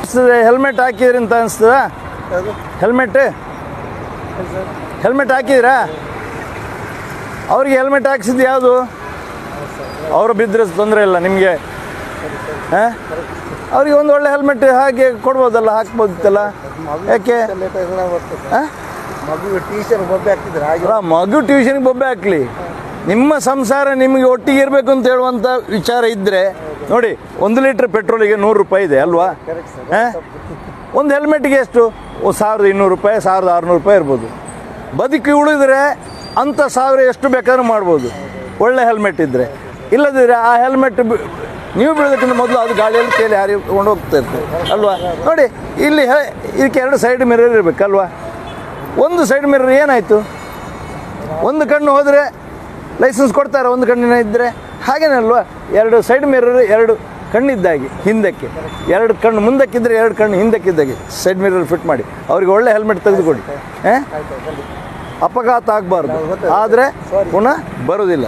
ಅನಿಸ್ತದೆ ಹೆಲ್ಮೆಟ್ ಹಾಕಿದ್ರಿ ಅಂತ ಅನಿಸ್ತದ ಹೆಲ್ಮೆಟ್ ಹಾಕಿದ್ರಾ ಅವ್ರಿಗೆ ಹೆಲ್ಮೆಟ್ ಹಾಕ್ಸಿದ್ದು ಯಾವುದು ಅವರು ಬಿದ್ದರೆ ತೊಂದರೆ ಇಲ್ಲ ನಿಮಗೆ ಹಾಂ ಅವ್ರಿಗೆ ಒಂದು ಒಳ್ಳೆ ಹೆಲ್ಮೆಟ್ ಹಾಗೆ ಕೊಡ್ಬೋದಲ್ಲ ಹಾಕ್ಬೋದಿತ್ತಲ್ಲ ಯಾಕೆ ಮಗು ಟ್ಯೂಷನ್ಗೆ ಬೊಬ್ಬೆ ಹಾಕಲಿ ನಿಮ್ಮ ಸಂಸಾರ ನಿಮಗೆ ಒಟ್ಟಿಗೆ ಇರಬೇಕು ಅಂತ ಹೇಳುವಂಥ ವಿಚಾರ ಇದ್ದರೆ ನೋಡಿ 1 ಲೀಟ್ರ್ ಪೆಟ್ರೋಲಿಗೆ 100 ರೂಪಾಯಿ ಇದೆ ಅಲ್ವಾ ಹಾಂ ಒಂದು ಹೆಲ್ಮೆಟ್ಗೆ ಎಷ್ಟು 1200 ರೂಪಾಯಿ 1600 ರೂಪಾಯಿ ಇರ್ಬೋದು ಬದುಕಿ ಉಳಿದ್ರೆ ಅಂಥ 1000 ಎಷ್ಟು ಬೇಕಾದ್ರೂ ಮಾಡ್ಬೋದು ಒಳ್ಳೆ ಹೆಲ್ಮೆಟ್ ಇದ್ದರೆ ಇಲ್ಲದಿದ್ದರೆ ಆ ಹೆಲ್ಮೆಟ್ ನೀವು ಬೀಳೋದಕ್ಕಿಂತ ಮೊದಲು ಅದು ಗಾಳಿಯಲ್ಲಿ ಕೇಳಿ ಹಾರಿಕೊಂಡು ಹೋಗ್ತಾ ಇರ್ತದೆ ಅಲ್ವಾ ನೋಡಿ ಇಲ್ಲಿ ಇದಕ್ಕೆ 2 ಸೈಡ್ ಮಿರರ್ ಇರಬೇಕಲ್ವಾ ಒಂದು ಸೈಡ್ ಮಿರರ್ ಏನಾಯಿತು ಒಂದು ಕಣ್ಣು ಹೋದರೆ ಲೈಸೆನ್ಸ್ ಕೊಡ್ತಾರೆ ಒಂದು ಕಣ್ಣಿನ ಇದ್ದರೆ ಹಾಗೇನಲ್ವಾ 2 ಸೈಡ್ ಮಿರರ್ 2 ಕಣ್ಣಿದ್ದಾಗೆ ಹಿಂದಕ್ಕೆ 2 ಕಣ್ಣು ಮುಂದಕ್ಕಿದ್ದರೆ 2 ಕಣ್ಣು ಹಿಂದಕ್ಕಿದ್ದಾಗೆ ಸೈಡ್ ಮಿರರ್ ಫಿಟ್ ಮಾಡಿ ಅವ್ರಿಗೆ ಒಳ್ಳೆ ಹೆಲ್ಮೆಟ್ ತೆಗೆದುಕೊಡಿ ಅಪಘಾತ ಆಗಬಾರ್ದು ಆದರೆ ಪುನಃ ಬರೋದಿಲ್ಲ.